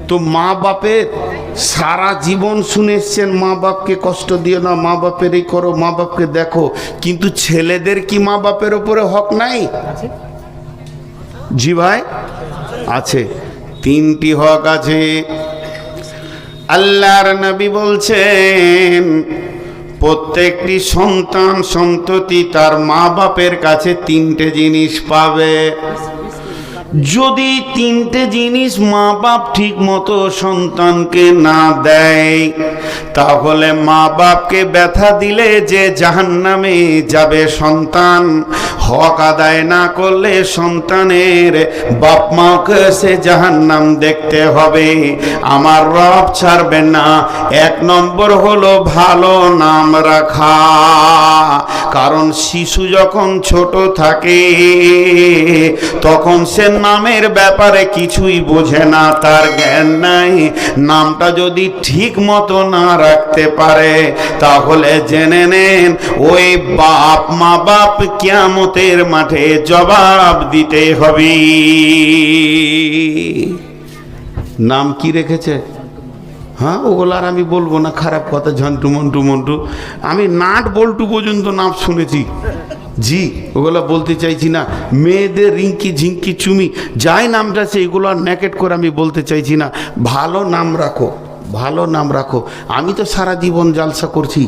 তো মা বাপের সারা জীবন শুনে এসছেন মা বাপকে কষ্ট দিও না, মা বাপের এই করো, মা বাপকে দেখো, কিন্তু ছেলেদের কি মা বাপের ওপরে হক নাই? জি ভাই আছে, তিনটি হক আছে। আল্লাহর নবী বলছেন প্রত্যেকটি সন্তান সন্ততি তার মা বাপের কাছে তিনটে জিনিস পাবে। যদি তিনটে জিনিস মা বাপ ঠিক মতো সন্তানকে না দেয়, তাহলে মা বাপকে ব্যথা দিলে যে জাহান্নামে যাবে সন্তান, হক আদায় না করলে সন্তানের বাপ মাকে সে জাহান্নাম দেখতে হবে, আমার রব ছাড়বেন না। এক নম্বর হলো ভালো নাম রাখা। কারণ শিশু যখন ছোট থাকে তখন সে নামের ব্যাপারে কিছুই বোঝে না, তার জ্ঞান নাই। নামটা যদি ঠিক মতো না রাখতে পারে তাহলে জেনে নেন ওই বাপ মা বাপ কিয়ামতের মাঠে জবাব দিতে হবে। নাম কি রেখেছে? হ্যাঁ, ওগুলো আর আমি বলবো না, খারাপ কথা, ঝন্টু মন্টু মন্টু, আমি নাট বল্টু পর্যন্ত নাম শুনেছি। জি, ওগুলো বলতে চাইছি না। মেয়েদের রিঙ্কি ঝিঙ্কি চুমি যাই নামটা আছে এগুলো আর নেকেট করে আমি বলতে চাইছি না। ভালো নাম রাখো, ভালো নাম রাখো। আমি তো সারা জীবন জালসা করছি,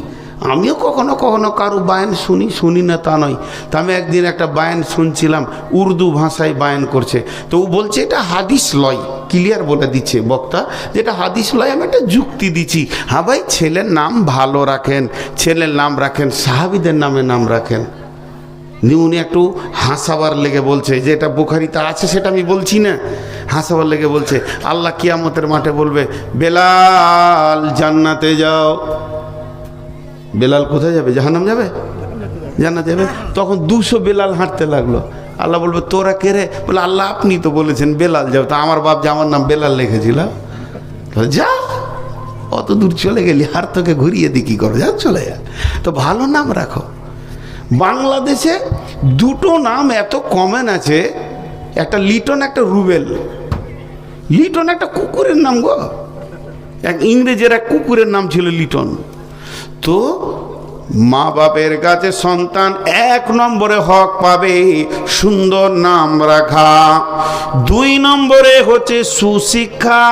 আমিও কখনো কখনো কারো বায়ান শুনি না তা নয়। তা আমি একদিন একটা বায়ান শুনছিলাম, উর্দু ভাষায় বায়ান করছে, তো ও বলছে এটা হাদিস লয়, ক্লিয়ার বলে দিচ্ছে বক্তা যেটা হাদিস লয়। আমি একটা যুক্তি দিচ্ছি, হ্যাঁ ভাই ছেলের নাম ভালো রাখেন, ছেলের নাম রাখেন সাহাবীদের নামে নাম রাখেন। উনি একটু হাসাবার লেগে বলছে, যেটা বুখারীতে আছে সেটা আমি বলছি না, হাসাবার লেগে বলছে আল্লাহ কিয়ামতের মাঠে বলবে বেলাল জান্নাতে যাও। বেলাল কোথায় যাবে? জাহান্নাম যাবে? জান্নাত যাবে। তখন 200 বেলাল হাঁটতে লাগলো। আল্লাহ বলবে তোরা কে রে? বলে আল্লাহ আপনি তো বলেছেন বেলাল যাও। তা আমার বাপ যে আমার নাম বেলাল লিখেছিল। যা, অত দূর চলে গেলি, আর তোকে ঘুরিয়ে দি কি করো, যা চলে যা। তো ভালো নাম রাখো। বাংলাদেশে দুটো নাম এত কমন আছে, একটা লিটন একটা রুবেল। লিটন একটা কুকুরের নাম গো, এক ইংরেজের এক কুকুরের নাম ছিল লিটন। তো মা বাপের কাছে সন্তান এক নম্বরে হক পাবে সুন্দর নাম রাখা। 2 নম্বরে হচ্ছে সুশিক্ষা।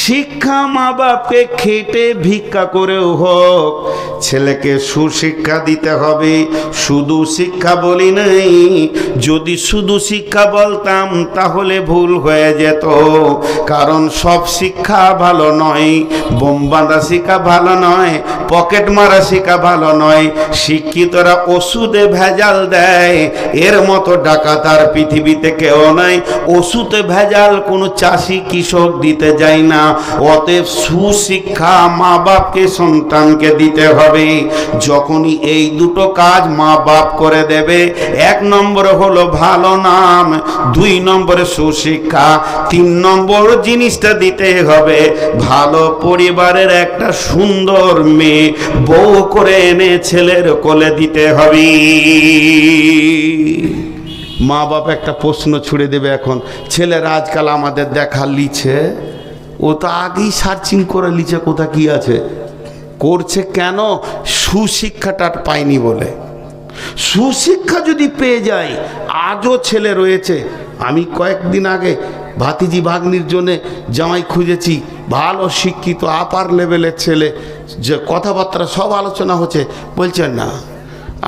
শিক্ষা মা বাপকে খেটে ভিক্ষা করেও হোক ছেলেকে সুশিক্ষা দিতে হবে। শুধু শিক্ষা বলি নাই, যদি শুধু শিক্ষা বলতাম তাহলে ভুল হয়ে যেত। কারণ সব শিক্ষা ভালো নয়, বোম বাঁধা শিক্ষা ভালো নয়, পকেট মারা শিক্ষা ভালো নয়। শিক্ষিতরা ওষুধে ভেজাল দেয়, এর মতো ডাকাত আর পৃথিবীতে কেউ নাই। ওষুধে ভেজাল কোনো চাষি কৃষক দিতে যায় না। অতএব সুশিক্ষা মা বাপকে সন্তানকে দিতে হবে। যখনই এই দুটো কাজ মা বাপ করে দেবে, 1 নম্বর হলো ভালো নাম, 2 নম্বরে সুশিক্ষা, 3 নম্বর জিনিসটা দিতে হবে ভালো পরিবারের একটা সুন্দর মেয়ে বউ করে এনে ছেলের কোলে দিতে হবে। মা বাপ একটা প্রশ্ন ছুড়ে দেবে এখন, ছেলেরা আজকাল আমাদের দেখা লিছে, ও তো আগেই সার্চিং করে লিছে কোথা কি আছে, করছে কেন? সুশিক্ষাটা পায়নি বলে। সুশিক্ষা যদি পেয়ে যায়, আজও ছেলে রয়েছে। আমি কয়েকদিন আগে ভাতিজি ভাগ্নির জন্যে জামাই খুঁজেছি, ভালো শিক্ষিত আপার লেভেলের ছেলে, যে কথাবার্তা সব আলোচনা হচ্ছে, বলছেন না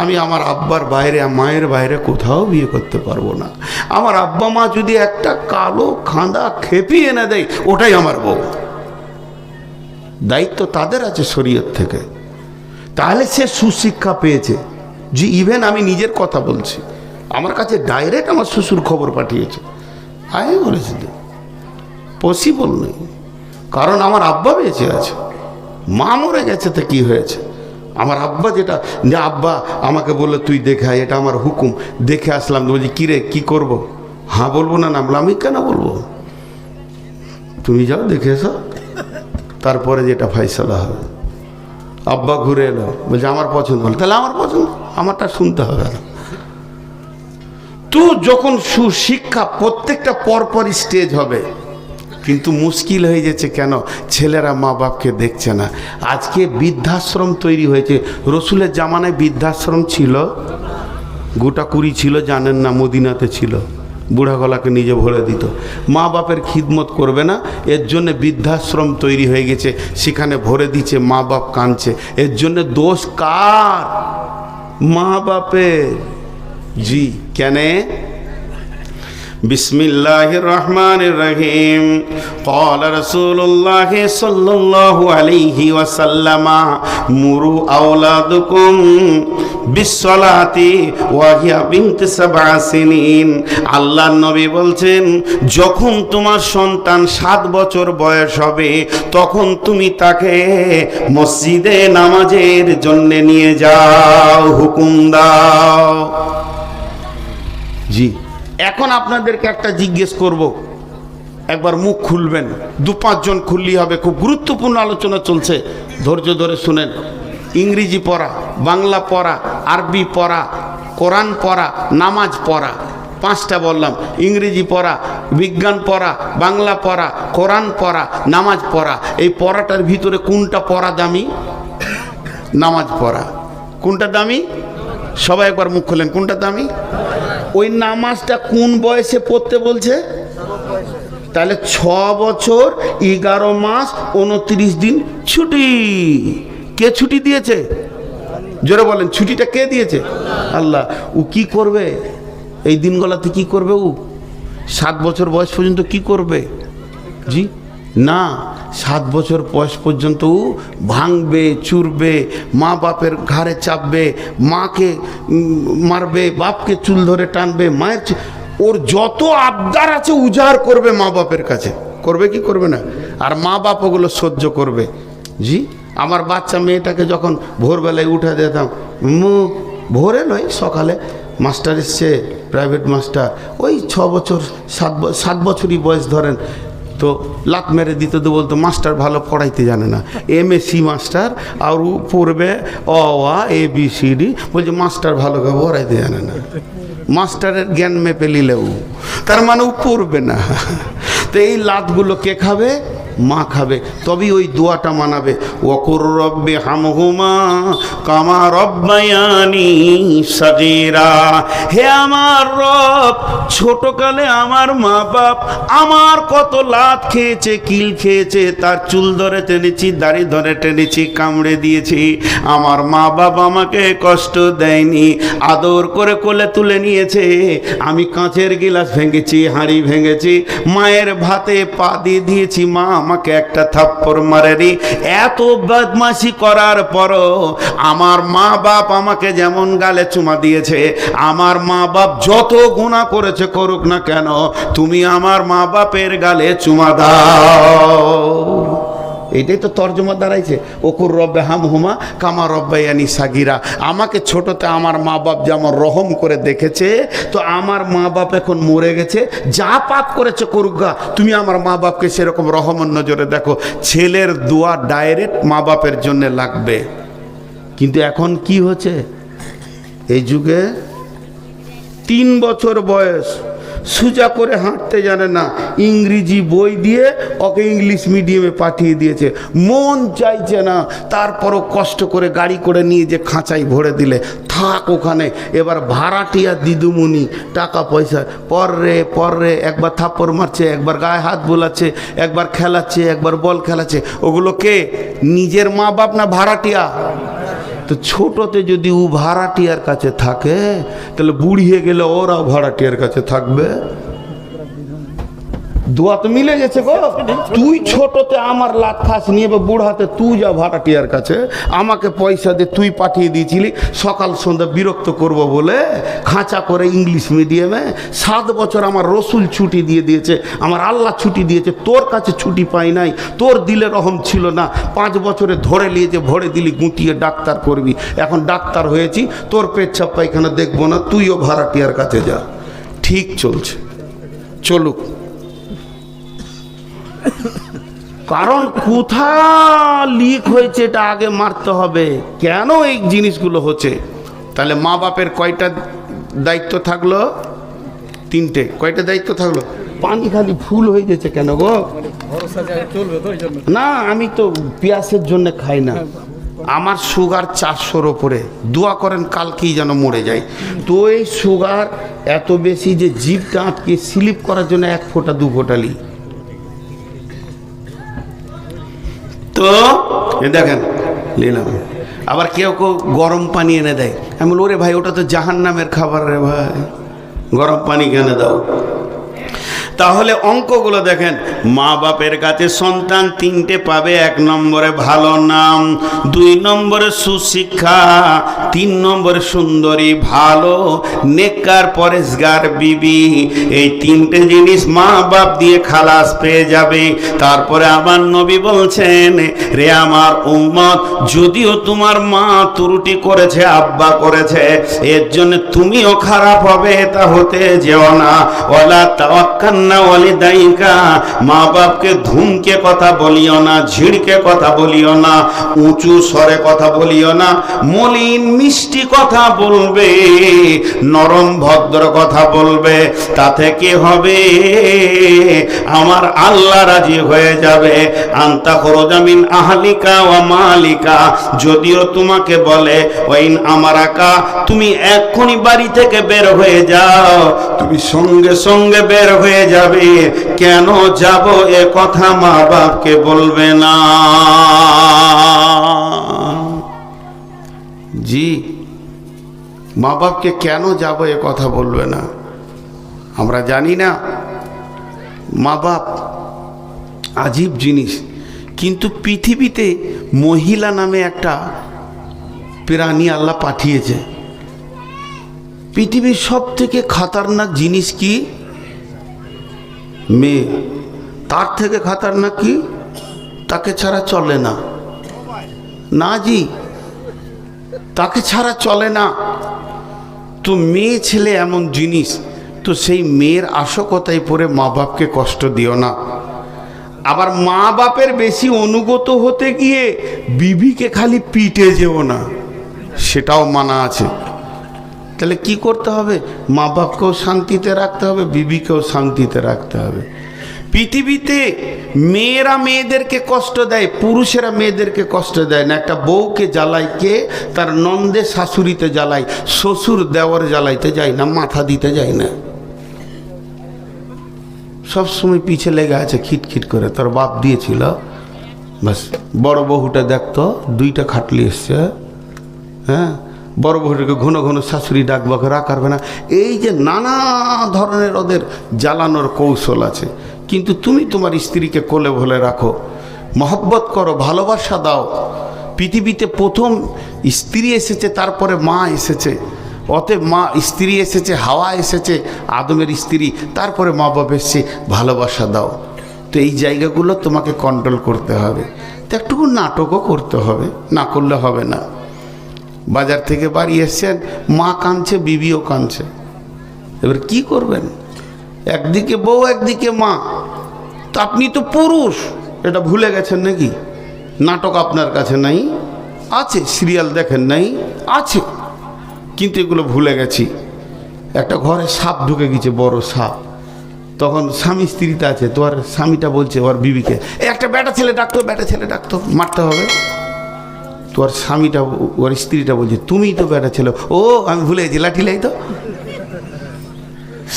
আমি আমার আব্বার বাইরে মায়ের বাইরে কোথাও বিয়ে করতে পারবো না। আমার আব্বা মা যদি একটা কালো খাঁদা খেপি এনে দেয় ওটাই আমার বউ। দায়িত্ব তাদের আছে শরীয়ত থেকে। তাহলে সে সুশিক্ষা পেয়েছে। যে ইভেন আমি নিজের কথা বলছি, আমার কাছে ডাইরেক্ট আমার শ্বশুর খবর পাঠিয়েছে, আমি বলেছি পসিবল নেই, কারণ আমার আব্বা বেঁচে আছে, মা মরে গেছে, তো কি হয়েছে? আমার আব্বা যেটা, যে আব্বা আমাকে বললো তুই দেখে আয়, এটা আমার হুকুম, দেখে আসলাম। বলছি কিরে কি করব? হ্যাঁ বলবো না, নামলাম। আমি কেন বলবো? তুমি যাও দেখে এসো, তারপরে যেটা ফাইসালা হবে। আব্বা ঘুরে এলো, বলছে আমার পছন্দ হলো, তাহলে আমার পছন্দ, আমারটা শুনতে হবে না। তো যখন সুশিক্ষা প্রত্যেকটা পরপরই স্টেজ হবে, কিন্তু মুশকিল হয়ে যাচ্ছে কেন? ছেলেরা মা বাপকে দেখছে না। আজকে বৃদ্ধাশ্রম তৈরি হয়েছে। রসুলের জামানায় বৃদ্ধাশ্রম ছিল গোটা 20 ছিল, জানেন না? মদিনাতে ছিল। বুড়া গলাকে নিজে ভরে দিত। মা বাপের খিদমত করবে না, এর জন্য বৃদ্ধাশ্রম তৈরি হয়ে গেছে, সেখানে ভরে দিচ্ছে, মা বাপ কাঁদছে। এর জন্য দোষ কার? মা বাপের। জি, কেন? বিসমিল্লাহির রহমানির রহিম। قال رسول الله صلى الله عليه وسلم مروا أولادكم بالصلاة وهي بنت 7 سنين। আল্লাহর নবী বলছেন, যখন তোমার সন্তান 7 বছর বয়স হবে তখন তুমি তাকে মসজিদে নামাজের জন্য নিয়ে যাও, হুকুম দাও। জি, এখন আপনাদেরকে একটা জিজ্ঞেস করব, একবার মুখ খুলবেন, 2-5 জন খুললেই হবে। খুব গুরুত্বপূর্ণ আলোচনা চলছে, ধৈর্য ধরে শুনেন। ইংরেজি পড়া, বাংলা পড়া, আরবি পড়া, কোরআন পড়া, নামাজ পড়া, 5টা বললাম। ইংরেজি পড়া, বিজ্ঞান পড়া, বাংলা পড়া, কোরআন পড়া, নামাজ পড়া। এই পড়াটার ভিতরে কোনটা পড়া দামি? নামাজ পড়া। কোনটা দামি? সবাই একবার মুখ খোলেন, কোনটা দামি? ওই নামাজটা কোন বয়সে পড়তে বলছে? তাহলে 6 বছর 11 মাস 29 দিন ছুটি। কে ছুটি দিয়েছে? জোরে বলেন, ছুটিটা কে দিয়েছে? আল্লাহ। ও কি করবে এই দিনগুলোতে? কি করবে ও? 7 বছর বয়স পর্যন্ত কি করবে? জি না, 7 বছর বয়স পর্যন্ত ও ভাঙবে, চুরবে, মা বাপের ঘাড়ে চাপবে, মাকে মারবে, বাপকে চুল ধরে টানবে, মায়ের ওর যত আবদার আছে উজাড় করবে মা বাপের কাছে। করবে কি করবে না? আর মা বাপ ওগুলো সহ্য করবে। জি, আমার বাচ্চা মেয়েটাকে যখন ভোরবেলায় উঠে দিতাম, ভোরে নয় সকালে, মাস্টার এসছে, প্রাইভেট মাস্টার, ওই 6 বছর 7 বছরই বয়স ধরেন, তো লাত মেরে দিত, তো বলতো মাস্টার ভালো পড়াইতে জানে না, MSc মাস্টার, আর ও পড়বে অ আ ABCD, বলছে মাস্টার ভালো পড়াইতে জানে না। মাস্টারের জ্ঞান মেপে নিলেও তার মানে ও পড়বে না। তো এই লাতগুলো কে খাবে? মা খাবে। তবেই ওই দোয়াটা মানাবে, ওয়াকুর রব্বি হামহুমা কামা রব্বায়ানি সাগীরা। হে আমার রব, ছোটকালে আমার মা বাপ আমার কত লাত খেয়েছে, কিল খেয়েছে, তার চুল ধরে টেনেছি, দাড়ি ধরে টেনেছি, কামড়ে দিয়েছি। আমার মা বাপ আমাকে কষ্ট দেয়নি, আদর করে কোলে তুলে নিয়েছে। আমি কাঁচের গিলাস ভেঙেছি, হাঁড়ি ভেঙেছি, মায়ের ভাতে পা দিয়ে দিয়েছি, মা আমাকে একটা থাপ্পড় মারেনি। এত বদমাশি করার পরও আমার মা বাপ আমাকে যেমন গালে চুমা দিয়েছে, আমার মা বাপ যত গুনাহ করেছে করুক না কেন, তুমি আমার মা বাপের গালে চুমা দাও। এটাই তো তর্জমা দাঁড়াইছে, ওকুর রব্বে হামহুমা কামা রব্বায়ানি সাগীরা। আমাকে ছোটতে আমার মা বাপ যেমন রহম করে দেখেছে, তো আমার মা বাপ এখন মরে গেছে, যা পাপ করেছে করুক গা, তুমি আমার মা বাপকে সেরকম রহমন নজরে দেখো। ছেলের দোয়া ডাইরেক্ট মা বাপের জন্য লাগবে। কিন্তু এখন কি হচ্ছে এই যুগে? 3 বছর বয়স, সোজা করে হাঁটতে জানে না, ইংরেজি বই দিয়ে ওকে ইংলিশ মিডিয়ামে পাঠিয়ে দিয়েছে। মন চাইছে না, তারপরও কষ্ট করে গাড়ি করে নিয়ে যে খাঁচাই ভরে দিলে, থাক ওখানে। এবার ভাড়াটিয়া দিদুমুনি টাকা পয়সা পর রে একবার থাপ্পড় মারছে, একবার গায়ে হাত বোলাচ্ছে, একবার খেলাচ্ছে, একবার বল খেলাচ্ছে। ওগুলো কে? নিজের মা বাপ না ভাড়াটিয়া? তো ছোটতে যদি ও ভাড়াটিয়ার কাছে থাকে, তাহলে বুড়িয়ে গেলে ওরাও ভাড়াটিয়ার কাছে থাকবে। দোয়া তো মিলে গেছে গো। তুই ছোটতে আমার লাত খাস নিয়ে, বুড়াতে তুই যা ভাড়াটিয়ার কাছে, আমাকে পয়সা দিয়ে তুই পাঠিয়ে দিয়েছিলি সকাল সন্ধ্যা বিরক্ত করব বলে, খাঁচা করে ইংলিশ মিডিয়ামে। 7 বছর আমার রসুল ছুটি দিয়ে দিয়েছে, আমার আল্লাহ ছুটি দিয়েছে, তোর কাছে ছুটি পাই নাই। তোর দিলে রহম ছিল না, 5 বছরে ধরে নিয়েছে, ভরে দিলি, গুটিয়ে ডাক্তার করবি। এখন ডাক্তার হয়েছি, তোর পেচ্ছাপ পায়খানা দেখবো না, তুইও ভাড়াটিয়ার কাছে যা। ঠিক চলছে, চলুক। কারণ কোথা লিক হয়েছে এটা আগে মারতে হবে, কেন এই জিনিসগুলো হচ্ছে। তাহলে মা বাপের কয়টা দায়িত্ব থাকলো? 3টে। কয়টা দায়িত্ব থাকলো? পানি খালি ফুল হয়ে গেছে কেন গো? না, আমি তো পেঁয়াজের জন্য খাই না, আমার সুগার 400-র ওপরে। দোয়া করেন কালকেই যেন মরে যায়। তো এই সুগার এত বেশি যে জিভটা আটকে স্লিপ করার জন্য 1 ফোঁটা 2 ফোঁটা লি। তো দেখেন নিলাম। আবার কেউ কেউ গরম পানি এনে দেয়। আমি বলি ওরে ভাই, ওটা তো জাহান্নামের খাবার রে ভাই, গরম পানি কেন দাও? তাহলে অঙ্কগুলো দেখেন, মা বাপের কাছে সন্তান 3টে পাবে। 1 নম্বরে ভালো নাম, 2 নম্বরে সুশিক্ষা, 3 নম্বরে সুন্দরী ভালো নেককার পরেশগার বিবি। এই 3টে জিনিস মা বাপ দিয়ে খালাস পেয়ে যাবে। তারপরে আমার নবী বলছেন, রে আমার উম্মত, যদিও তোমার মা ত্রুটি করেছে, আব্বা করেছে, এর জন্য তুমিও খারাপ হবে তা হতে যেও না। ওয়ালা তাওয়াক্কান না ওয়ালিদাইকা, মা বাপকে ধুমকে কথা বলিও না, ঝিড়কে কথা বলিও না, উঁচু স্বরে কথা বলিও না, মলিন মিষ্টি কথা বলবে, নরম ভদ্র কথা বলবে। তাতে কি হবে? আমার আল্লাহ রাজি হয়ে যাবে। আনতা খরজা মিন আহলিকা ওয়া মালিকা, যদিও তোমাকে বলে ওয়াইন আমারাকা, তুমি এক্ষুনি বাড়ি থেকে বের হয়ে যাও, তুমি সঙ্গে সঙ্গে বের হয়ে যাবে। কেন যাব এ কথা মা বাপকে বলবে না। জি, মা বাপকে কেন যাব এ কথা বলবে না? আমরা জানি না। মা বাপ আজীব জিনিস। কিন্তু পৃথিবীতে মহিলা নামে একটা প্রাণী আল্লাহ পাঠিয়েছে। পৃথিবীর সব থেকে খতরনাক জিনিস কি? মেয়ে। তার থেকে খতরনাক কি? তাকে ছাড়া চলে না। না জি, তাকে ছাড়া চলে না। তো মেয়ে ছেলে এমন জিনিস, তো সেই মেয়ের আশকতায় পড়ে মা বাপকে কষ্ট দিও না। আবার মা বাপের বেশি অনুগত হতে গিয়ে বিবিকে খালি পিটে যেও না, সেটাও মানা আছে। তাহলে কি করতে হবে? মা বাপকেও শান্তিতে রাখতে হবে, বিবিকেও শান্তিতে রাখতে হবে। পৃথিবীতে মেয়েরা মেয়েদেরকে কষ্ট দেয়, পুরুষেরা মেয়েদেরকে কষ্ট দেয় না। একটা বউকে জ্বালায় কে? তার নন্দে শাশুড়িতে জ্বালায়, শ্বশুর দেওয়ার জ্বালাইতে যায় না, মাথা দিতে যায় না। সব সময় পিছে লেগে আছে খিটখিট করে। তোর বাপ দিয়েছিল, বাস। বড় বহুটা দেখতো 2টা খাটলি এসছে, হ্যাঁ, বড় বহুটাকে ঘন ঘন শাশুড়ি ডাকবাকে রাখারবে না। এই যে নানা ধরনের ওদের জ্বালানোর কৌশল আছে। কিন্তু তুমি তোমার স্ত্রীকে কোলে ভোলে রাখো, মহব্বত করো, ভালোবাসা দাও। পৃথিবীতে প্রথম স্ত্রী এসেছে, তারপরে মা এসেছে। অতএব মা স্ত্রী এসেছে, হাওয়া এসেছে, আদমের স্ত্রী, তারপরে মা বাপ এসেছে, ভালোবাসা দাও। তো এই জায়গাগুলো তোমাকে কন্ট্রোল করতে হবে। তো একটুকু নাটকও করতে হবে, না করলে হবে না। বাজার থেকে বাড়ি এসছেন, মা কাঁদছে, বিবিও কাঁদছে, এবার কি করবেন? একদিকে বউ, একদিকে মা। তো আপনি তো পুরুষ, এটা ভুলে গেছেন নাকি? নাটক আপনার কাছে নাই? আছে। সিরিয়াল দেখেন নাই? আছে। কিন্তু এগুলো ভুলে গেছি। একটা ঘরে সাপ ঢুকে গেছে, বড় সাপ। তখন স্বামী স্ত্রীতে আছে, তো আর স্বামীটা বলছে ওর বিবিকে, একটা বেটা ছেলে ডাকতো, বেটা ছেলে ডাকতো, মারতে হবে। তো আর স্বামীটা, ওর স্ত্রীটা বলছে, তুমিই তো বেটা ছেলে। ও আমি ভুলে গেছি, লাঠি লাই তো।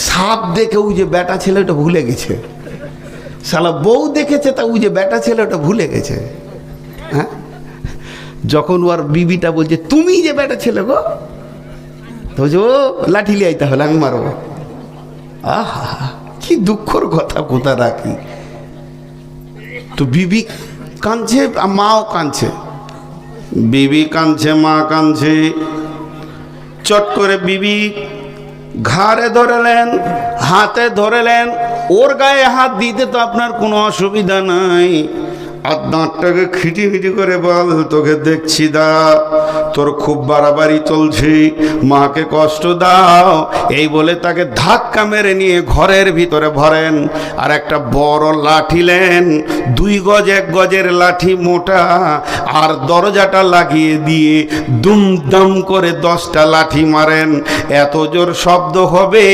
সাপ দেখে ওই যে বেটা ছেলে ওটা ভুলে গেছে। শালা বউ দেখেছে, তা ওই যে বেটা ছেলে ওটা ভুলে গেছে। হ্যাঁ, যখন ওর বিবিটা বলছে, তুমি যে বেটা ছেলে গো, তো ও লাঠি লিয়াই, তাহলে আমি মারবো। আহা, কি দুঃখর কথা কোথা রাখি। তো বিবি কাঁদছে, মাও কাঁদছে। বিবি কাঁদছে, মা কাঁদছে। চট করে বিবি ঘাড়ে ধরেলেন, হাতে ধরেলেন। ওর গায়ে হাত দিতে তো আপনার কোনো অসুবিধা নাই। আর দাঁতটাকে খিটিমিটি করে বল, তোকে দেখছি দা, তোর খুব বাড়াবাড়ি চলছে, মাকে কষ্ট দাও। এই বলে তাকে ধাক্কা মেরে নিয়ে ঘরের ভিতরে ভরেন, আর একটা বড় লাঠি নেন, 2 গজ 1 গজের লাঠি মোটা, আর দরজাটা লাগিয়ে দিয়ে দুমদাম করে 10টা লাঠি মারেন। এত জোর শব্দ হবে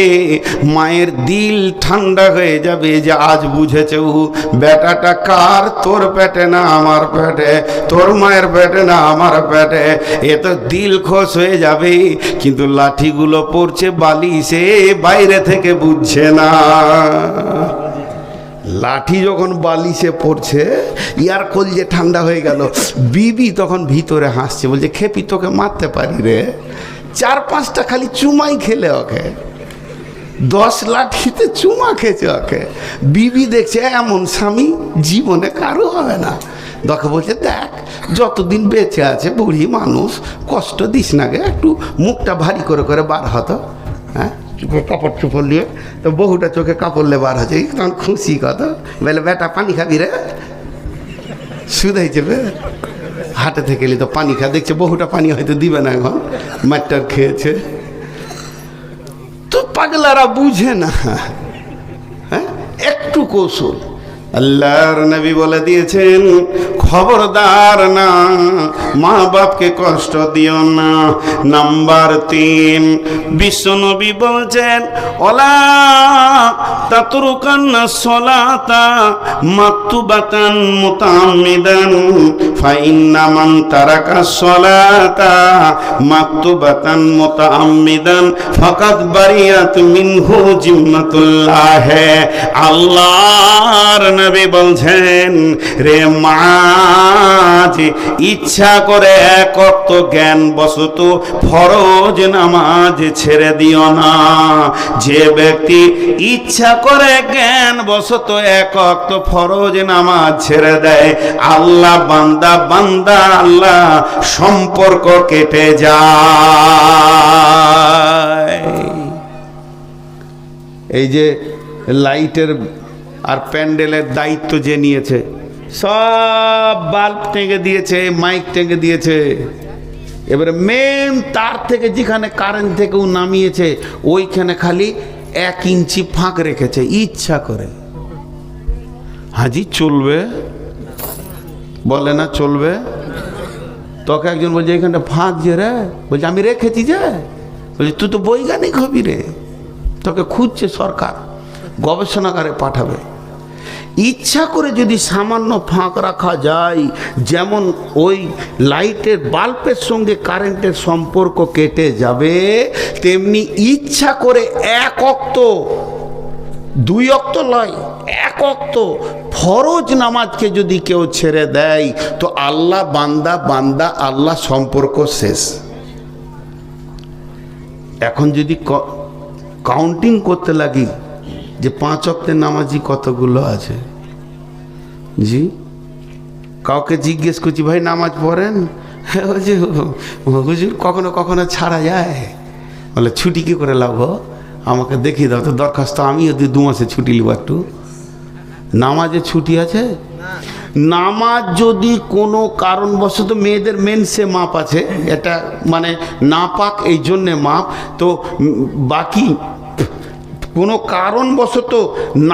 মায়ের দিল ঠান্ডা হয়ে যাবে, যে আজ বুঝেছে ও বেটাটা কার, তোর পেটে না আমার পেটে, তোর মায়ের পেটে না আমার পেটে। এ তো দিল খোশ হয়ে যাবে, কিন্তু লাঠিগুলো পড়ছে বালিশে, বাইরে থেকে বুঝছে না। লাঠি যখন বালিশে পড়ছে, ইয়ার কলজে ঠান্ডা হয়ে গেল। বিবি তখন ভিতরে হাসছে, বলছে খেপি তোকে মারতে পারি রে, 4-5টা খালি চুমাই খেলে ওকে, 10 লাঠিতে চুমা খেয়েছে ওকে। বিবি দেখছে এমন স্বামী জীবনে কারো হবে না। তোকে বলছে দেখ, যতদিন বেঁচে আছে বুড়ি মানুষ, কষ্ট দিস না গে, একটু মুখটা ভারী করে করে বার হতো। হ্যাঁ, কাপড় চুপড় নিয়ে তো বহুটা চোখে কাপড় লে বার হচ্ছে, তখন খুশি কত, বলে বেটা পানি খাবি রে, শুধাইছে বে হাটে থেকে এলি তো পানি খা। দেখছে বহুটা পানি হয়তো দিবে না, এখন মাঠটার খেয়েছে। তো পাগলারা বুঝে না, হ্যাঁ, একটু কৌশল। আল্লাহর নবী বলে দিয়েছেন, খবরদার না, মা বাপকে কষ্ট দিও না। নাম্বার 3, বিশ্ব নবী বলছেন, ওলা তাতরুকান্না সলাতা মাকতুবাতান মুতাআম্মিদান ফাইন্না মান তারাকা সলাতা মাকতুবাতান মুতাআম্মিদান ফাকাদ বারিয়াত মিনহু জিম্মাতুল্লাহ। আল্লাহর নবী বলছেন, রে মাঝ, ইচ্ছা করে এক ওয়াক্ত জ্ঞান বশত ফরজ নামাজ ছেড়ে দিও না। যে ব্যক্তি ইচ্ছা করে জ্ঞান বশত এক ওয়াক্ত ফরজ নামাজ ছেড়ে দেয়, আল্লাহ বান্দা আল্লাহ সম্পর্ক কেটে যায়। এই যে লাইটের আর প্যান্ডেলের দায়িত্ব যে নিয়েছে, সব বাল্ব টেঙে দিয়েছে, মাইক টেঙে দিয়েছে, এবারে মেন তার থেকে যেখানে কারেন্ট থেকেও নামিয়েছে, ওইখানে খালি 1 ইঞ্চি ফাঁক রেখেছে ইচ্ছা করে। হাজি চলবে, বলে না চলবে। তোকে একজন বলছে এখানটা ফাঁক যে রে, বলছে আমি রেখেছি যে, বলছে তুই তো বৈজ্ঞানিক হবি রে, তোকে খুঁজছে সরকার, গবেষণাগারে পাঠাবে। ইচ্ছা করে যদি সামান্য ফাঁক রাখা যায়, যেমন ওই লাইটের বাল্বের সঙ্গে কারেন্টের সম্পর্ক কেটে যাবে, তেমনি ইচ্ছা করে 1 ওয়াক্ত 2 ওয়াক্ত নয়, 1 ওয়াক্ত ফরজ নামাজকে যদি কেউ ছেড়ে দেয়, তো আল্লাহ বান্দা আল্লাহ সম্পর্ক শেষ। এখন যদি কাউন্টিং করতে লাগি যে 5 ওয়াক্তের নামাজি কতগুলো আছে, জি কাউকে জিজ্ঞেস করছি ভাই নামাজ পড়েন, হুজুর কখনো কখনো ছাড়া যায়। বলে ছুটি কি করে লাভ, আমাকে দেখিয়ে দাও তো দরখাস্ত, আমিও 2 মাসে ছুটি নিব একটু। নামাজে ছুটি আছে? নামাজ যদি কোনো কারণবশত, মেয়েদের মেন্সে মাপ আছে, এটা মানে নাপাক এই জন্যে মাপ, তো বাকি কোনো কারণবশত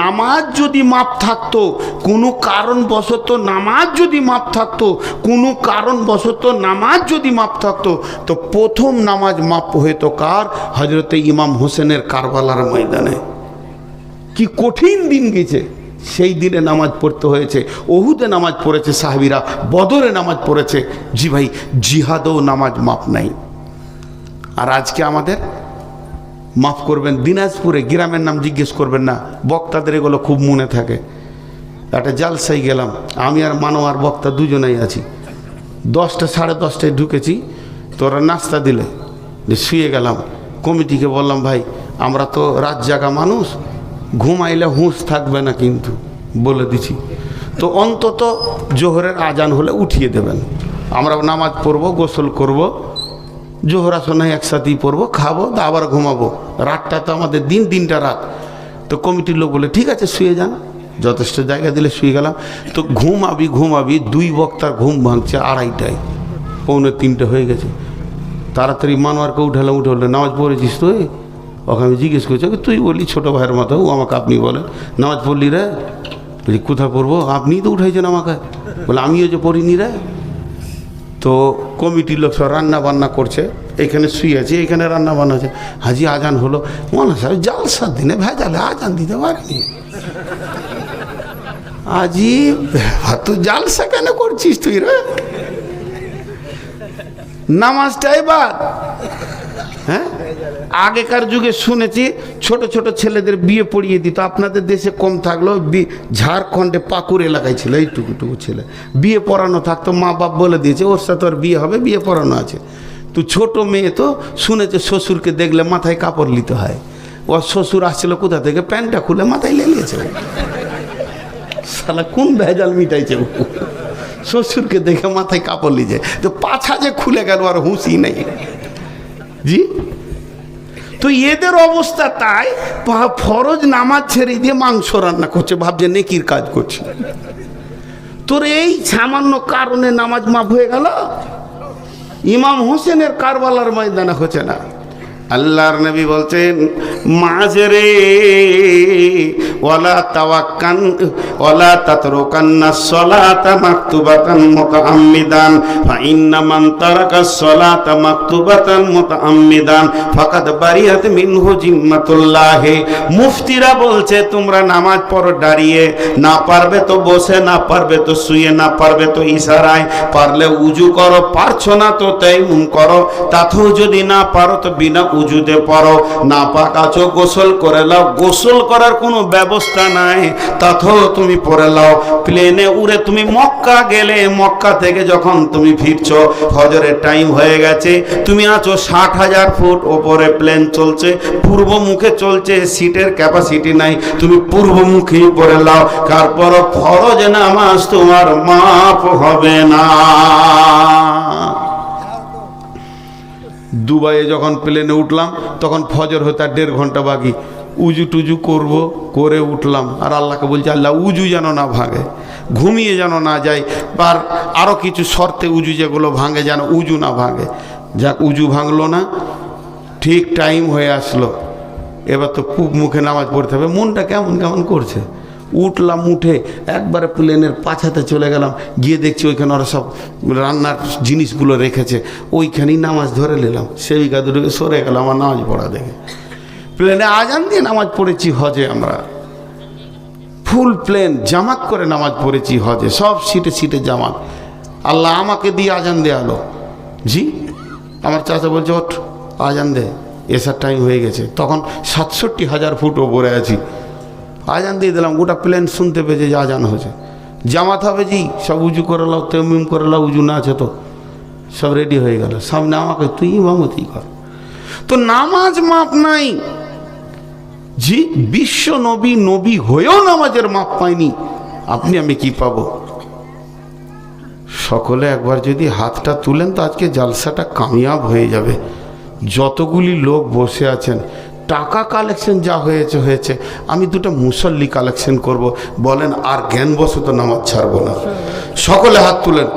নামাজ যদি মাপ থাকতো, কোনো কারণবশত নামাজ যদি মাপ থাকতো, কোনো কারণবশত নামাজ যদি মাপ থাকতো, তো প্রথম নামাজ মাপ হইতো কার? হজরতে ইমাম হোসেনের কারবালার ময়দানে। কি কঠিন দিন গেছে, সেই দিনে নামাজ পড়তে হয়েছে। ওহুদে নামাজ পড়েছে সাহাবীরা, বদরে নামাজ পড়েছে। জি ভাই, জিহাদেও নামাজ মাপ নাই। আর আজকে আমাদের মাফ করবেন, দিনাজপুরে গ্রামের নাম জিজ্ঞেস করবেন না, বক্তাদের এগুলো খুব মনে থাকে। একটা জালসাই গেলাম, আমি আর মানোয়ার বক্তা দুজনেই আছি। 10টা 10:30টায় ঢুকেছি, তোরা নাস্তা দিলে যে শুয়ে গেলাম। কমিটিকে বললাম ভাই আমরা তো রাত জাগা মানুষ, ঘুমাইলে হুঁশ থাকবে না কিন্তু বলে দিছি, তো অন্তত জোহরের আজান হলে উঠিয়ে দেবেন, আমরা নামাজ পড়বো, গোসল করব, জোহর আসনে একসাথেই পড়বো, খাবো, আবার ঘুমাবো। রাতটা তো আমাদের দিনটা রাত। তো কমিটির লোক বলে ঠিক আছে শুয়ে যান। যথেষ্ট জায়গা দিলে শুয়ে গেলাম। তো ঘুমাবি 2 বক্তার ঘুম ভাঙছে 2:30টায়, 2:45 হয়ে গেছে। তাড়াতাড়ি মানোয়ারকে উঠে বললো নামাজ পড়েছিস তুই? ওকে আমি জিজ্ঞেস করছি, তুই বলি ছোটো ভাইয়ের মতো, ও আমাকে আপনি বলেন নামাজ পড়লি রে? বলি কোথায় পড়বো, আপনিই তো উঠাইছেন আমাকে। বলে আমিও যে পড়িনি রে। তো কমিটির লোক সব রান্না বান্না করছে, এখানে শুয়ে আছে, এখানে রান্না বান্না আছে। হাজি আজান হলো, মনে সাহেব জালসার দিনে ভেজালে আজান দিতে পারেনি। আজি তুই জালসা কেন করছিস তুই রে? নামাজটাই বাদ। হ্যাঁ, আগেকার যুগে শুনেছি ছোট ছোট ছেলেদের বিয়ে পড়িয়ে দিত। আপনাদের দেশে কম থাকলেও ঝাড়খণ্ডে পাকুড় এলাকায় ছিল এইটুকুটুকু ছেলে, বিয়ে পড়ানো থাকতো, মা বাপ বলে দিয়েছে ওর সাথে ওর বিয়ে হবে, বিয়ে পড়ানো আছে। তো ছোট মেয়ে তো শুনেছে শ্বশুরকে দেখলে মাথায় কাপড় নিতে হয়। ওর শ্বশুর আসছিল কোথা থেকে, প্যান্টটা খুলে মাথায় লেলিয়েছে। শালা কোন ভেজাল মিটাইছে, শ্বশুরকে দেখে মাথায় কাপড় লিজে, তো পাছা যে খুলে গেল আর হুঁশি নেই। জি, তো এদের অবস্থা তাই, ফরজ নামাজ ছেড়ে দিয়ে মাংস রান্না করছে, ভাবছে নেকির কাজ করছে। তোর এই সামান্য কারণে নামাজ মাফ হয়ে গেল। ইমাম হোসেনের কারবালার ময়দানে হচ্ছে না। আল্লাহর নবী বলছেন মাঝরে ওয়ালা তাওয়াক্কান ওয়ালা তাতরুকান্নাস সালাতা মাকতুবাতান মুতাআম্মিদান ফা ইন্না মান তারাকাস সালাতা মাকতুবাতান মুতাআম্মিদান ফাকাদ বারিয়াত মিনহু জিম্মাতুল্লাহ। মুফতিরা বলছে তোমরা নামাজ পড়ো দাঁড়িয়ে, না পারবে তো বসে, না পারবে তো শুয়ে, না পারবে তো ইশারায়, পারলে উজু করো, পারছো না তো তায়াম্মুম করো, তাতেও যদি না পারো তো বিনা উজুতে পড়ো, না পাক আছো গোসল করে নাও, গোসল করার কোনো ব্যবস্থা নাই তাতেও তুমি পড়ে নাও। প্লেনে উড়ে তুমি মক্কা গেলে, মক্কা থেকে যখন তুমি ফিরছো ফজরের টাইম হয়ে গেছে, তুমি আছো 60,000 ফুট ওপরে, প্লেন চলছে, পূর্ব মুখে চলছে, সিটের ক্যাপাসিটি নাই, তুমি পূর্ব মুখেই পড়ে নাও, তারপর ফরজ নামাজ তোমার মাফ হবে না। দুবাইয়ে যখন প্লেনে উঠলাম তখন ফজর হতে 1.5 ঘন্টা বাকি, উজু টুজু করব, করে উঠলাম, আর আল্লাহকে বলছি আল্লাহ উজু যেন না ভাঙে, ঘুমিয়ে যেন না যায়, আর আরও কিছু শর্তে উজু যেগুলো ভাঙে যেন উজু না ভাঙে। যাক, উজু ভাঙলো না, ঠিক টাইম হয়ে আসলো, এবার তো খুব মুখে নামাজ পড়তে হবে, মনটা কেমন কেমন করছে। উঠলাম, উঠে একবারে প্লেনের পাছাতে চলে গেলাম, গিয়ে দেখছি ওইখানে ওরা সব রান্নার জিনিসগুলো রেখেছে, ওইখানেই নামাজ ধরে নিলাম, সেবিকা দুটোকে সরে গেলাম আমার নামাজ পড়া দেখে। প্লেনে আজান দিয়ে নামাজ পড়েছি হজে, আমরা ফুল প্লেন জামাত করে নামাজ পড়েছি হজে, সব সিটে সিটে জামাত। আল্লাহ আমাকে দিয়ে আজান দেয়ালো। জি, আমার চাচা বলছে ওঠ আজান দে, এসার টাইম হয়ে গেছে। তখন 67,000 ফুট ওপরে আছি, আজান দিয়ে দিলাম, গোটা প্লেন শুনতে পেয়েছে যে আজান হয়েছে। জামাত হবে জি, সব উজু করে লাও, তায়াম্মুম করে লাও, উজু না আছে তো সব রেডি হয়ে গেল, সামনে আমাকে তুই ইমামতি কর। তো নামাজ মাপ নাই। জি, বিশ্ব নবী নবী হয়েও নামাজের মাপ পায়নি, আপনি আমি কি পাবো? সকলে একবার যদি হাতটা তুলেন তো আজকে জালসাটা কামিয়াব হয়ে যাবে। যতগুলি লোক বসে আছেন, টাকা কালেকশন যা হয়েছে হয়েছে, আমি 2টা মুসল্লি কালেকশন করব, বলেন আর জ্ঞানবশত নামাজ ছাড়বো না। সকলে হাত তুলেন,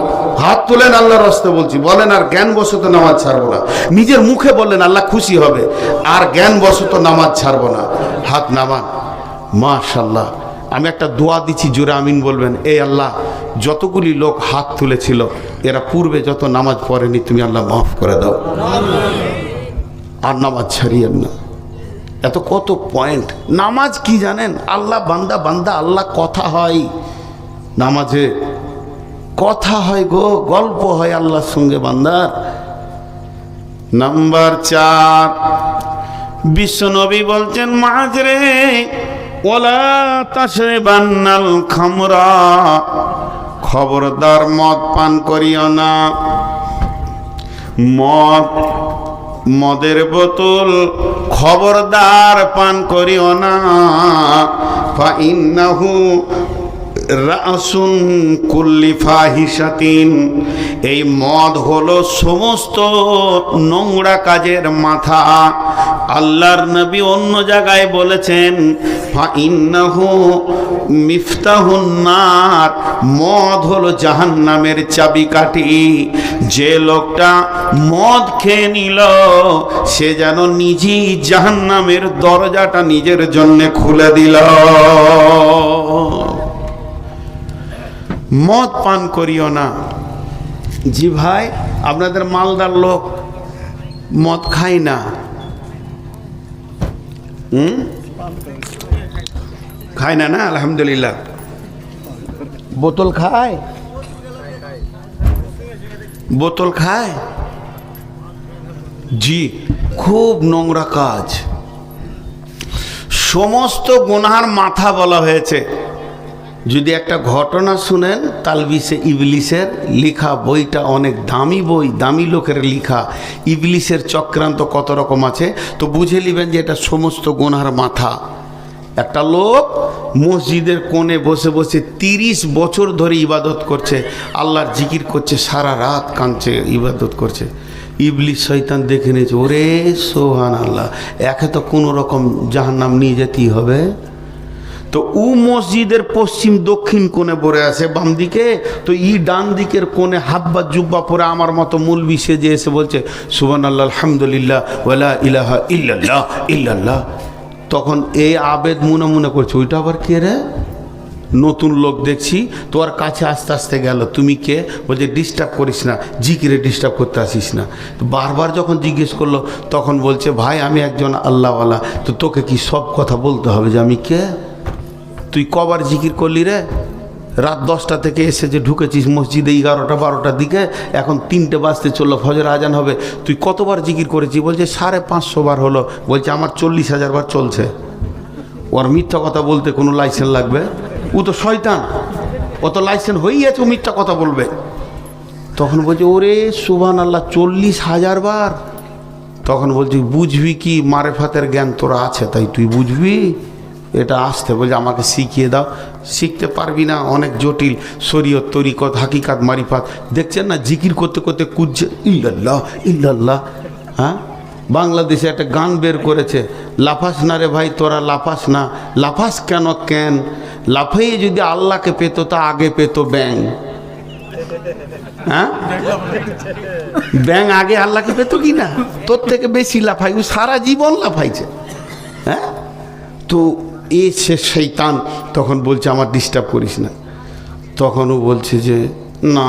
হাত তুলেন, আল্লাহর রাস্তায় বলছি, বলেন আর জ্ঞানবশত নামাজ ছাড়বো না। নিজের মুখে বলেন, আল্লাহ খুশি হবে, আর জ্ঞানবশত নামাজ ছাড়বো না। হাত নামান। মাশাআল্লাহ, আমি একটা দোয়া দিচ্ছি, জোরে আমিন বলবেন। এই আল্লাহ, যতগুলি লোক হাত তুলেছিল এরা পূর্বে যত নামাজ পড়েনি, তুমি আল্লাহ মাফ করে দাও, আর নামাজ ছাড়িয়েন না। এত কত পয়েন্ট। নামাজ কি জানেন? আল্লাহ বান্দা বান্দা আল্লাহ কথা হয়, নামাজে কথা হয় গো, গল্প হয় আল্লাহর সঙ্গে বান্দার। নাম্বার 4, বিশ্বনবী বলছেন মাঝরে ওয়ালা তাশরিবান্নাল খামরা, খবরদার মদ পান করিও না। মদের বোতল খবরদার পান করিও না। ফা ইন্নাহু রাসুন কুল্লি ফাহিশাতিন, এই মদ হলো সমস্ত নোংরা কাজের মাথা। আল্লাহর নবী অন্য জায়গায় বলেছেন ফাইন্নাহু মিফতাহুন নার, মদ হলো জাহান্নামের চাবিকাঠি। যে লোকটা মদ খেয়ে নিল সে যেন নিজেই জাহান্নামের দরজাটা নিজের জন্য খুলে দিল। মদ পান করিও না। জি ভাই, আপনাদের মালদার লোক মদ খায় না? খায় না? না, আলহামদুলিল্লাহ। বোতল খায়? বোতল খায়? জি, খুব নোংরা কাজ। সমস্ত গুনার মাথা বলা হয়েছে। যদি একটা ঘটনা শুনেন, তালবিসে ইবলিসের লেখা বইটা অনেক দামি বই, দামি লোকের লেখা। ইবলিসের চক্রান্ত কত রকম আছে তো বুঝে নেবেন যে এটা সমস্ত গুনার মাথা। একটা লোক মসজিদের কোণে বসে বসে 30 বছর ধরে ইবাদত করছে, আল্লাহর জিকির করছে, সারা রাত কাঁদছে, ইবাদত করছে। ইবলিস শয়তান দেখে নিয়েছে, ওরে সুবহানাল্লাহ, একে তো কোনো রকম জাহান্নাম নিয়ে যেতেই হবে। তো ও মসজিদের পশ্চিম দক্ষিণ কোণে পড়ে আছে বাম দিকে, তো ডান দিকের কোণে হাব্বা জুব্বা পরে আমার মতো মুলবি সেজে এসে বলছে সুবহানাল্লাহ আলহামদুলিল্লাহ ওয়ালা ইলাহা ইল্লাল্লাহ ইল্লাল্লাহ। তখন এই আবেদ মনে মনে করছে, ওইটা আবার কে রে? নতুন লোক দেখছি। তোর কাছে আস্তে আস্তে গেল, তুমি কে? বলছে ডিস্টার্ব করিস না, জিকিরে ডিস্টার্ব করতে আসিস না। তো বারবার যখন জিজ্ঞেস করলো তখন বলছে ভাই আমি একজন আল্লাহওয়ালা। তো তোকে কি সব কথা বলতে হবে যে আমি কে? তুই কবার জিকির করলি রে? রাত 10টা থেকে এসে যে ঢুকেছিস মসজিদে 11টা 12টার দিকে, এখন 3টে বাজতে চললো, ফজর আজান হবে, তুই কতবার জিকির করেছিস? বলছে 550 বার হলো। বলছে আমার 40,000 বার চলছে। ওর মিথ্যা কথা বলতে কোনো লাইসেন্স লাগবে? ও তো শয়তান, ও তো লাইসেন্স হয়েই আছে, ও মিথ্যা কথা বলবে। তখন বলছে ওরে সুবহানাল্লাহ 40,000 বার। তখন বলছি বুঝবি কি, মারেফাতের জ্ঞান তোরা আছে তাই তুই বুঝবি, এটা আসতে বলছে আমাকে শিখিয়ে দাও। শিখতে পারবি না, অনেক জটিল, শরীয়ত তরিকত হাকিকাত মারিফাত। দেখছেন না জিকির করতে করতে কুদছে ইল্লাল্লাহ ইল্লাল্লাহ। হ্যাঁ, বাংলাদেশে একটা গান বের করেছে, লাফাস না রে ভাই তোরা লাফাস না। লাফাস কেন? কেন লাফাইয়ে যদি আল্লাহকে পেতো তা আগে পেতো ব্যাং। হ্যাঁ, ব্যাং আগে আল্লাহকে পেতো কি না? তোর থেকে বেশি লাফাই, ও সারা জীবন লাফাইছে। হ্যাঁ, তো সে শয়তান তখন বলছে আমার ডিস্টার্ব করিস না। তখন ও বলছে যে না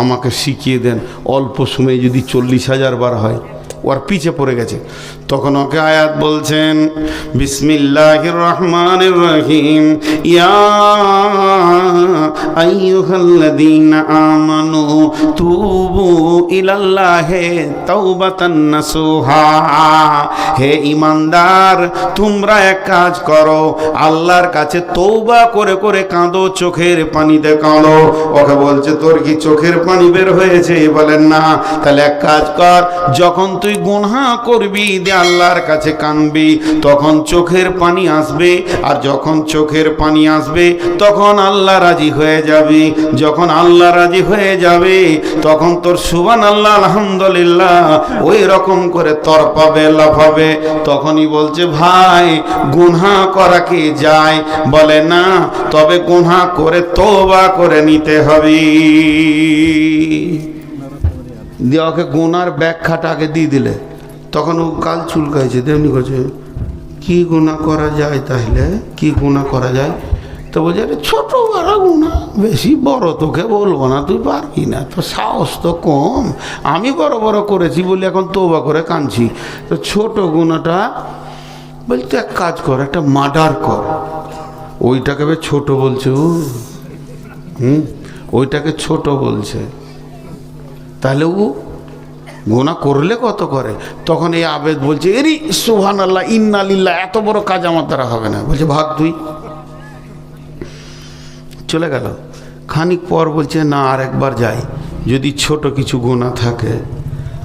আমাকে শিখিয়ে দেন, অল্প সময়ে যদি 40,000 বার হয়। ওর পিছে পড়ে গেছে। তখন ওকে আয়াত বলছেন বিসমিল্লাহির রহমানির রহিম, ইয়া আইয়ুহাল্লাযীনা আমানু তুবু ইলাল্লাহি তাওবাতান নাসুহা। হে ঈমানদার, তোমরা এক কাজ করো, আল্লাহর কাছে তওবা করে করে কাঁদো, চোখের পানিতে কাঁদো। ওকে বলছে তোর কি চোখের পানি বের হয়েছে? বলেন না। তাহলে এক কাজ কর, যখন তুই গুনাহ করবি দে আল্লাহর কাছে কাঁদবি, তখন চোখের পানি আসবে। আর যখন চোখের পানি আসবে তখন আল্লাহ রাজি হয়ে যাবে। যখন আল্লাহ রাজি হয়ে যাবে তখন তোর সুবহানাল্লাহ আলহামদুলিল্লাহ ওই রকম করে তরপাবে, লাফাবে। তখনই বলছে ভাই গুনাহ করা কি যায়? বলে না, তবে গুনাহ করে তওবা করে নিতে হবে। দিয়ে ওকে গুনার ব্যাখ্যাটা আগে দিয়ে দিলে, তখন ও গাল চুলকাইছে, তেমনি করছে কি গুনাহ করা যায়? তাহলে কি গুনাহ করা যায়? তো বলছে আরে ছোট বড় গুনাহ, বেশি বড় তোকে বলবো না, তুই পারবি না, তো সাহস তো কম। আমি বড় বড় করেছি বলে এখন তওবা করে কাঁদছি। তো ছোট গুনাহটা বলতে এক কাজ কর, একটা মার্ডার কর। ওইটাকে ছোট বলছে ও, ওইটাকে ছোট বলছে। তাহলে ও গুনাহ করলে কত করে? তখন এই আবেদ বলছে এরি সুবহানাল্লাহ ইন্না লিল্লাহ, এত বড় কাজ আমার দ্বারা হবে না। বলছে ভাগ তুই। চলে গেল। খানিক পর বলছে না আর একবার যাই, যদি ছোট কিছু গুনাহ থাকে।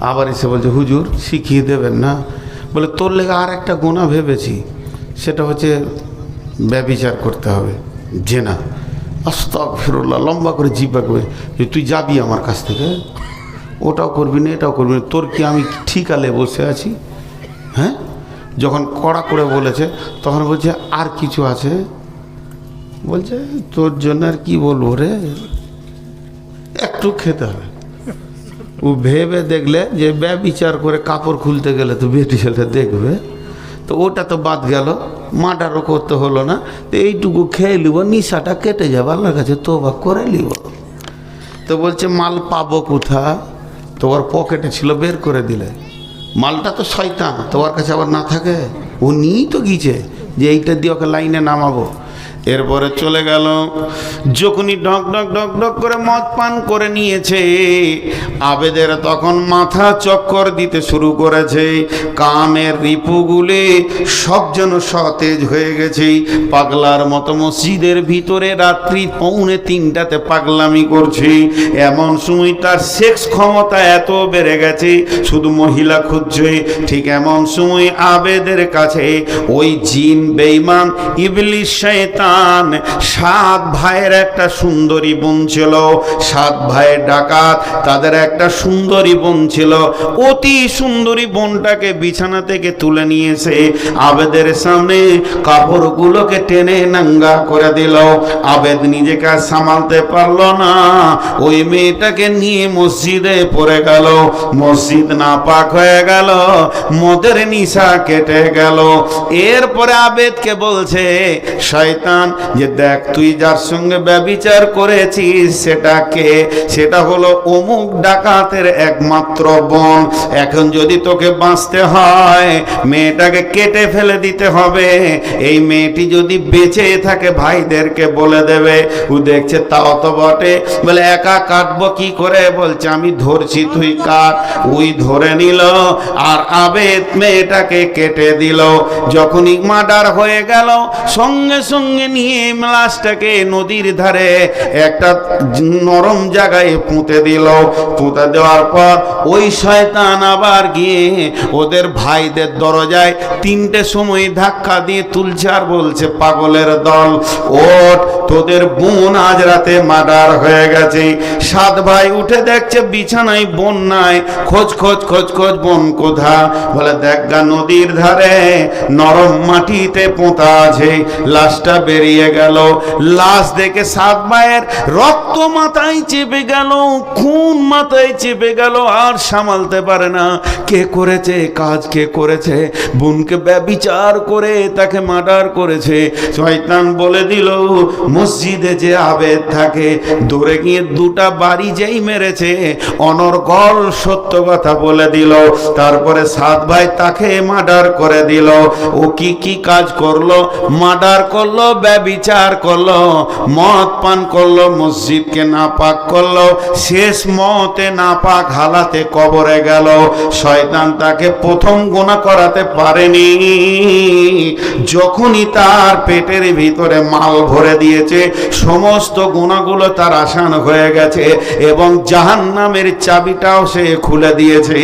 আবার এসে বলছে হুজুর শিখিয়ে দেবেন না? বলে তোর লেগে আর একটা গুনাহ ভেবেছি, সেটা হচ্ছে ব্যভিচার করতে হবে, জেনা। আস্তাগফিরুল্লাহ, লম্বা করে জিব্বা করে তুই যাবি আমার কাছ থেকে, ওটাও করবি না এটাও করবি না, তোর কি আমি ঠিক আলে বসে আছি? হ্যাঁ, যখন কড়া করে বলেছে তখন বলছে আর কিছু আছে, বলছে তোর জন্য আর কি বলবো রে, একটু খেতে হবে। ও ভেবে দেখলে যে ব্যভিচার করে কাপড় খুলতে গেলে তো বেটি ছেলে দেখবে, তো ওটা তো বাদ গেল, মার্ডারও করতে হলো না, তো এইটুকু খেয়ে নিব, নিশাটা কেটে যাবে, আল্লাহর কাছে তোবা করে নিব। তো বলছে মাল পাবো কোথা, তোমার পকেটে ছিল, বের করে দিলে। মালটা তো শয়তান, তোমার কাছে আবার না থাকে, ও নিয়েই তো গিয়েছে যে এইটা দিয়ে ওকে লাইনে নামাবো। এরপরে চলে গেল, যখনই ঢক ঢক ঢক ঢক করে মদ পান করে নিয়েছে, আবেদের তখন মাথা চক্কর দিতে শুরু করেছে, কামের রিপুগুলি সব যেন সতেজ হয়ে গেছে, পাগলার মতো মসজিদের ভিতরে রাত্রি 2:45 পাগলামি করছে। এমন সময় তার সেক্স ক্ষমতা এত বেড়ে গেছে, শুধু মহিলা খুঁজছে। ঠিক এমন সময় আবেদের কাছে ওই জিন বেঈমান ইবলিস শয়তান 7 ভাইয়ের একটা সুন্দরী বোন ছিল, 7 ভাইয়ের ডাকাত, তাদের একটা সুন্দরী বোন ছিল। অতি সুন্দরী বোনটাকে বিছানা থেকে তুলে নিয়েছে, আবেদের সামনে কাপড়গুলোকে টেনে নাঙ্গা করে দিল। আবেদ নিজেকে আর সামালতে পারল না, ওই মেয়েটাকে নিয়ে মসজিদে পড়ে গেল। মসজিদ নাপাক হয়ে গেল, মদের নিশা কেটে গেল। এরপরে আবেদকে বলছে শয়তান যে দেখ তুই যার সঙ্গে ব্যভিচার করেছিস সেটা কে, সেটা হলো অমুক ডাকাতের একমাত্র বোন। এখন যদি তোকে বাঁচতে হয় মেয়েটাকে কেটে ফেলে দিতে হবে, এই মেয়েটি যদি বেঁচে থাকে ভাইদেরকে বলে দেবে। ও দেখছে তাও তো বটে, বলে একা কাটবো কি করে, বলছে আমি ধরছি তুই কাট। ওই ধরে নিল আর আবেদ মেয়েটাকে কেটে দিল। যখনই মার্ডার হয়ে গেল সঙ্গে সঙ্গে নিয়ে লাশটাকে নদীর ধারে একটা নরম জায়গায় পুঁতে দিল। পুঁতে দেওয়ার পর ওই শয়তান আবার গিয়ে ওদের ভাইদের দরজায় 3টে সময় ধাক্কা দিয়ে তুলছে আর বলছে পাগলের দল ওঠ, তোদের বোন আজ রাতে মার্ডার হয়ে গেছে। 7 ভাই উঠে দেখছে বিছানায় বোন নাই, খোঁজ খোঁজ খোঁজ খোঁজ বোন কোথা, বলে দেখ গা নদীর ধারে নরম মাটিতে পোঁতা আছে। লাশটা বেরিয়ে গেল, লাশ দেখে 7 ভাইয়ের রক্ত মাথায় চেপে গেল, খুন মাথায় চেপে গেল, আর সামালতে পারে না। কে করেছে কাজ, কে করেছে, বোনকে ব্যভিচার করে তাকে মার্ডার করেছে। শয়তান বলে দিল মসজিদে যে আবেদ থাকে, দৌড়ে গিয়ে 2টা বাড়ি যেই মেরেছে অনর্গল সত্য কথা বলে দিল। তারপরে 7 ভাই তাকে মার্ডার করে দিল। ও কি কি কাজ করলো, মার্ডার করলো, ব্যভিচার করলো, মদ পান করলো, মসজিদকে নাপাক করলো, শেষ মতে নাপাক হালাতে কবরে গেল। শয়তান তাকে প্রথম গুনাহ করাতে পারেনি, যখনই তার পেটের ভিতরে মাল ভরে দিয়েছে সমস্ত গুনাহগুলো তার আসান হয়ে গেছে এবং জাহান্নামের চাবিটাও সে খুলে দিয়েছে।